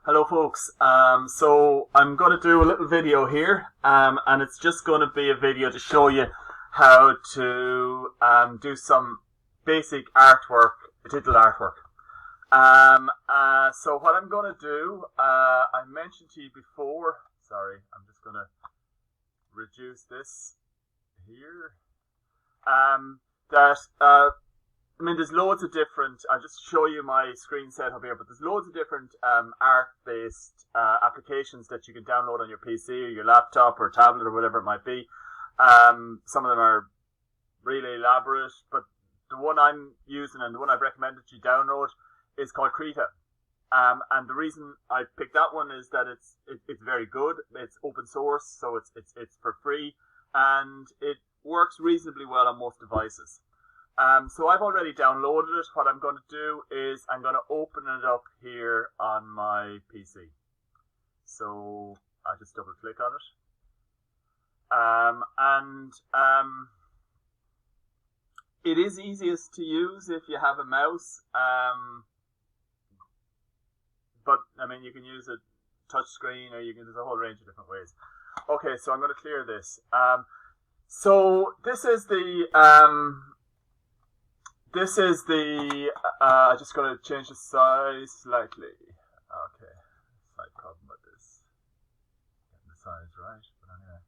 Hello folks, so I'm going to do a little video here, and it's just going to be a video to show you how to do some basic artwork, digital artwork. So what I'm going to do, I mentioned to you before, sorry, I'm just going to reduce this here, there's loads of different, I'll just show you my screen setup here, but there's loads of different art-based applications that you can download on your PC or your laptop or tablet or whatever it might be. Some of them are really elaborate, but the one I'm using and the one I've recommended you download is called Krita. And the reason I picked that one is that it's very good. It's open source, so it's for free, and it works reasonably well on most devices. So I've already downloaded it. What I'm going to do is I'm going to open it up here on my PC. So I just double click on it. It is easiest to use if you have a mouse. But I mean, you can use a touch screen, or there's a whole range of different ways. Okay, so I'm going to clear this. So this is the I'm just going to change the size slightly. Okay, slight problem with this. Getting the size right, but anyway.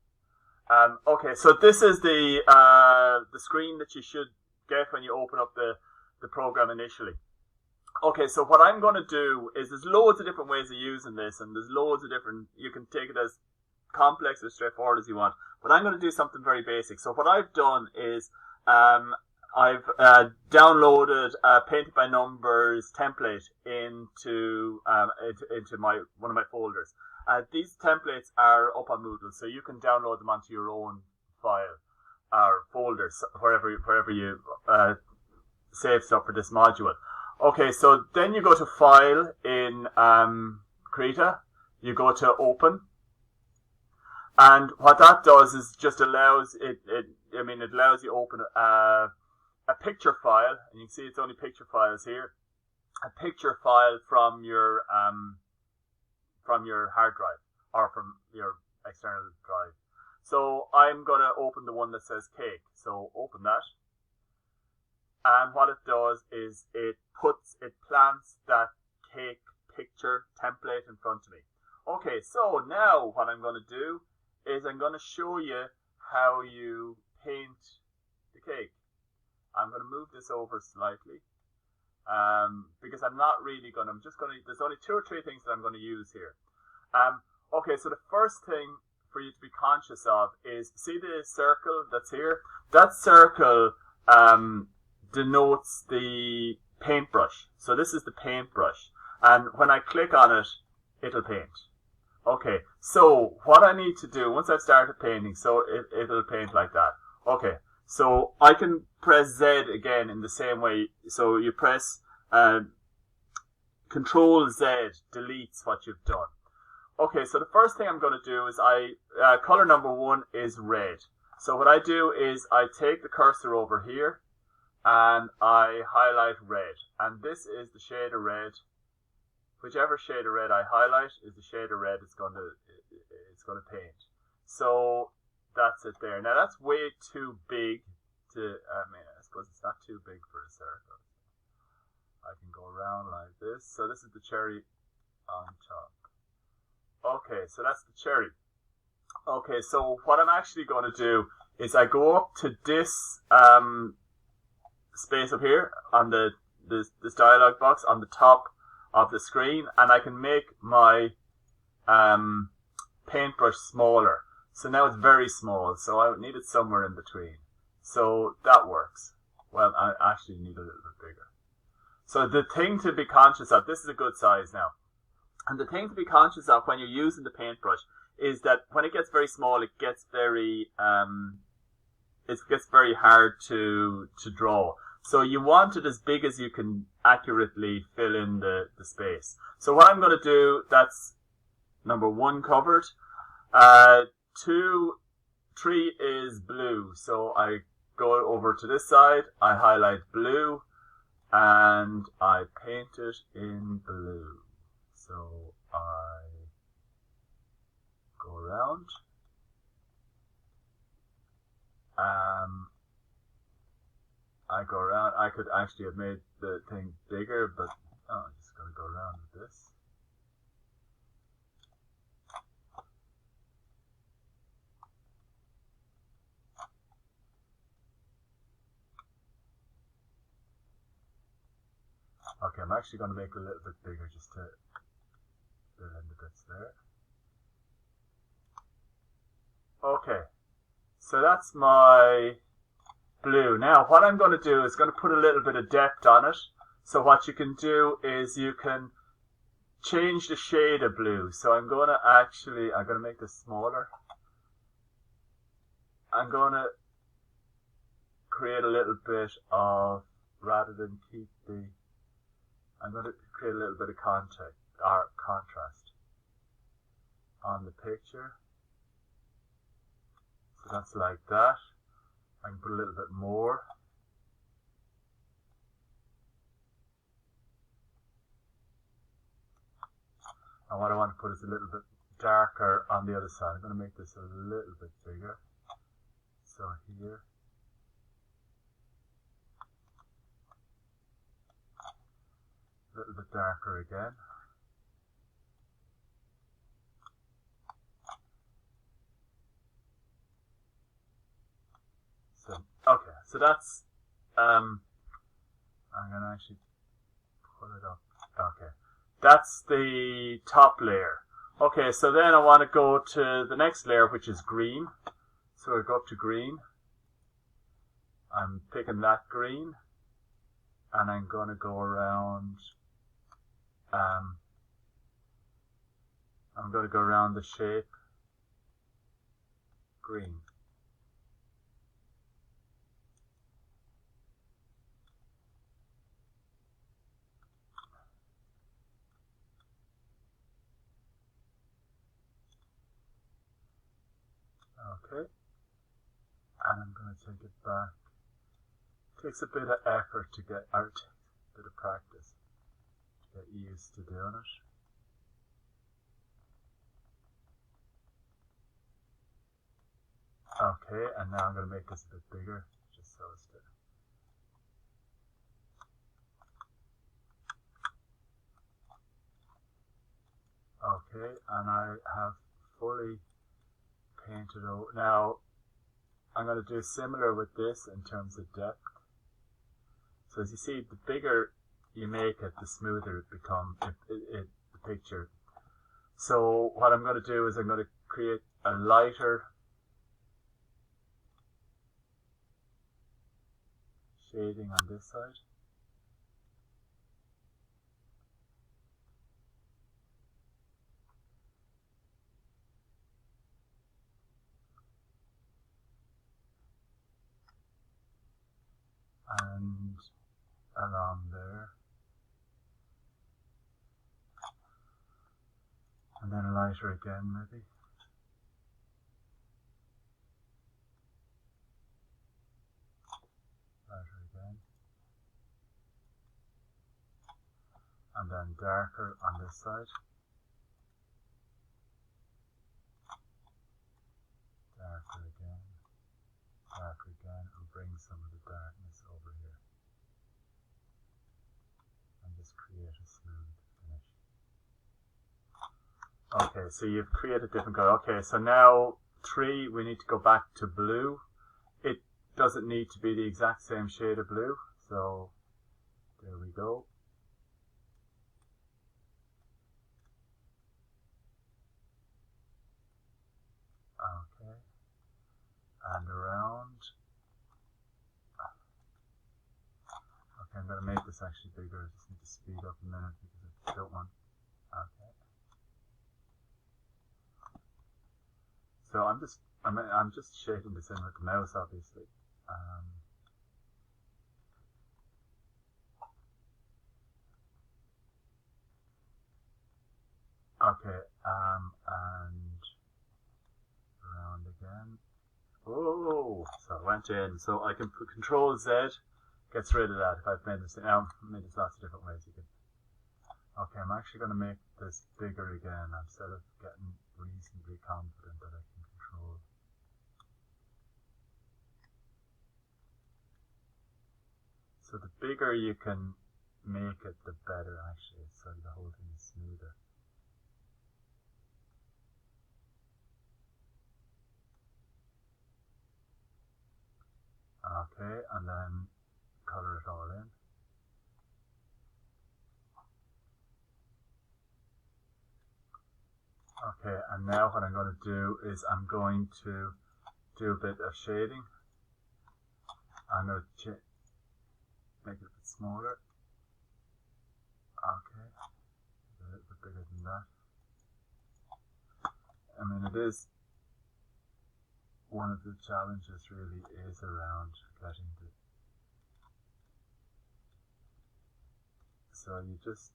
Okay, so this is the screen that you should get when you open up the program initially. Okay, so what I'm going to do is there's loads of different ways of using this, and there's loads of different, you can take it as complex or straightforward as you want, but I'm going to do something very basic. So what I've done is I've downloaded a Painted by Numbers template into one of my folders. These templates are up on Moodle, so you can download them onto your own file or folders wherever you save stuff for this module. Okay, so then you go to File in Krita, you go to Open, and what that does is just allows it allows you to open a picture file, and you can see it's only picture files here. A picture file from your hard drive or from your external drive. So I'm going to open the one that says cake. So open that, and what it does is it plants that cake picture template in front of me. Okay, so now what I'm going to do is I'm going to show you how you paint the cake. I'm going to move this over slightly because I'm not really going to, there's only 2 or 3 things that I'm going to use here. Okay, so the first thing for you to be conscious of is, see the circle that's here? That circle denotes the paintbrush. So this is the paintbrush. And when I click on it, it'll paint. Okay, so what I need to do, once I've started painting, so it'll paint like that. Okay, so I can press Z again in the same way. So you press Control Z deletes what you've done. Okay, so the first thing I'm going to do is color number 1 is red. So what I do is I take the cursor over here and I highlight red. And this is the shade of red. Whichever shade of red I highlight is the shade of red it's going to paint. So that's it there. Now that's way too big I suppose it's not too big for a circle. I can go around like this. So this is the cherry on top. Okay, so that's the cherry. Okay, so what I'm actually going to do is I go up to this space up here on this dialog box on the top of the screen, and I can make my paintbrush smaller. So now it's very small, so I need it somewhere in between. So that works. Well, I actually need a little bit bigger. So the thing to be conscious of, this is a good size now, and the thing to be conscious of when you're using the paintbrush is that when it gets very small, it gets very hard to draw. So you want it as big as you can accurately fill in the space. So what I'm going to do, that's number 1 covered. 2, 3 is blue. So I go over to this side, I highlight blue, and I paint it in blue. So I go around. I go around. I could actually have made the thing bigger, but I'm just going to go around with this. Okay, I'm actually going to make it a little bit bigger just to fill in the bits there. Okay, so that's my blue. Now what I'm going to do is going to put a little bit of depth on it. So what you can do is you can change the shade of blue. So I'm going to make this smaller. I'm going to create a little bit of, rather than keep the, I'm going to create a little bit of contact or contrast on the picture. So that's like that. I can put a little bit more. And what I want to put is a little bit darker on the other side. I'm going to make this a little bit bigger. So here. A little bit darker again. So, okay, so that's, I'm going to actually pull it up. Okay, that's the top layer. Okay, so then I want to go to the next layer, which is green. So I go up to green. I'm picking that green. And I'm going to go around, I'm going to go around the shape green. Okay, and I'm going to take it back. It takes a bit of effort to get out, a bit of practice to get used to doing it. Okay, and now I'm going to make this a bit bigger, just so as to. Okay, and I have fully painted over. Now, I'm going to do similar with this in terms of depth. So as you see, the bigger you make it, the smoother it becomes, the picture. So what I'm going to do is I'm going to create a lighter shading on this side. And along there. And then lighter again, maybe. Lighter again. And then darker on this side. Darker again. Darker again. And bring some of the darkness over here. And just create a smooth finish. Okay, so you've created different color. Okay, so now 3, we need to go back to blue. It doesn't need to be the exact same shade of blue. So there we go. Okay, and around. Okay, I'm going to make this actually bigger. I just need to speed up a minute because I don't want. Okay. So I'm just shading this in with the mouse, obviously. Okay, and around again. Oh, so I went in. So I can put Control Z, gets rid of that if I've made this. Now, I've made this lots of different ways. You can. Okay, I'm actually going to make this bigger again instead of getting reasonably confident that I can control. So the bigger you can make it, the better actually, so the whole thing is smoother. Okay, and then color it all in. Okay, and now what I'm going to do is I'm going to do a bit of shading. I'm going to make it a bit smaller. Okay, a little bit bigger than that. I mean, it is one of the challenges really is around getting the. So you just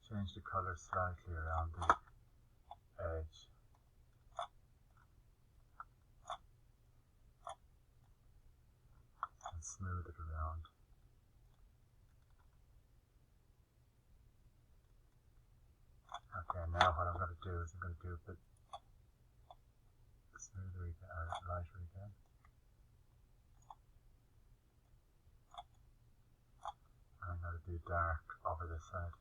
change the color slightly around the edge. And smooth it around. Okay, now what I'm going to do is I'm going to do a bit smoother again, lighter again. And I'm going to do dark over this side.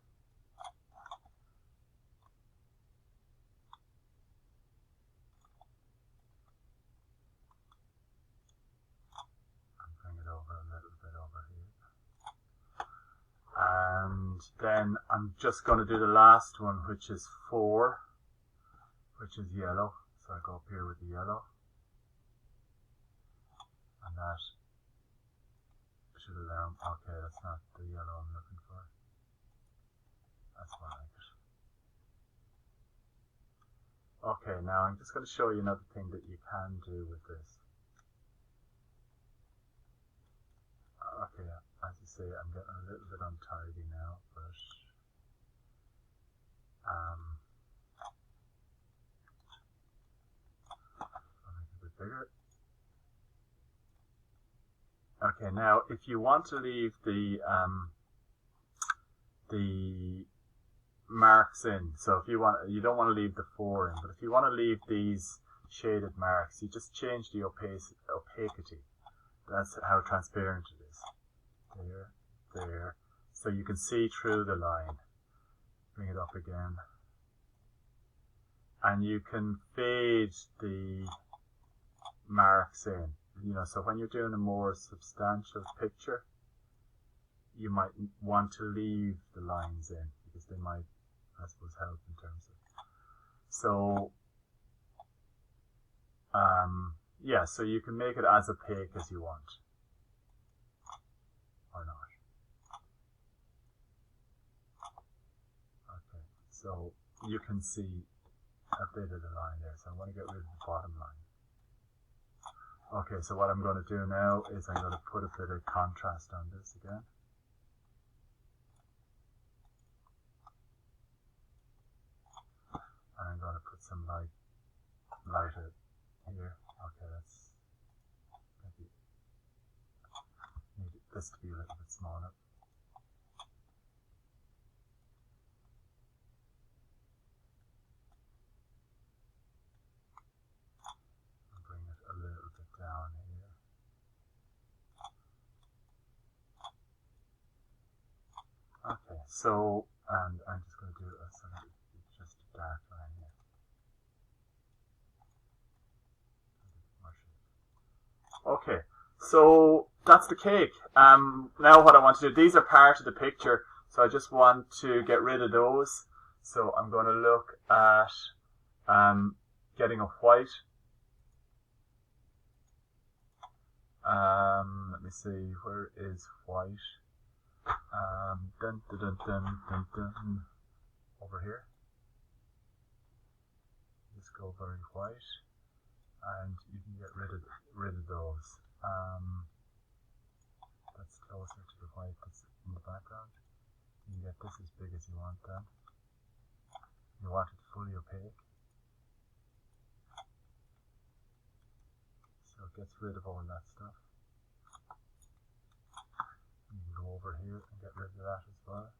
And then I'm just going to do the last one, which is 4, which is yellow. So I go up here with the yellow, and that should allow. Okay, that's not the yellow I'm looking for. That's what I like it. Okay, now I'm just going to show you another thing that you can do with this. Okay, as you see, I'm getting a little bit untidy now, but I'll make it a bit bigger. Okay, now if you want to leave the marks in, so if you don't want to leave the 4 in, but if you want to leave these shaded marks, you just change the opacity. That's how transparent it is. There. So you can see through the line. Bring it up again. And you can fade the marks in. So when you're doing a more substantial picture, you might want to leave the lines in because they might, I suppose, help in terms of. So, yeah, so you can make it as opaque as you want, or not. Okay, so you can see a bit of the line there, so I want to get rid of the bottom line. Okay, so what I'm going to do now is I'm going to put a bit of contrast on this again. And I'm going to put some lighter here. Okay, that's maybe need this to be a little bit smaller. And bring it a little bit down here. Okay, so, and I'm just going to do a sort of just a dark line here. Okay, so that's the cake. Now what I want to do, these are part of the picture, so I just want to get rid of those. So I'm going to look at getting a white. Let me see, where is white? Over here. Just go very white, and you can get rid of those. That's closer to the white that's in the background. You can get this as big as you want then. You want it fully opaque. So it gets rid of all that stuff. You can go over here and get rid of that as well.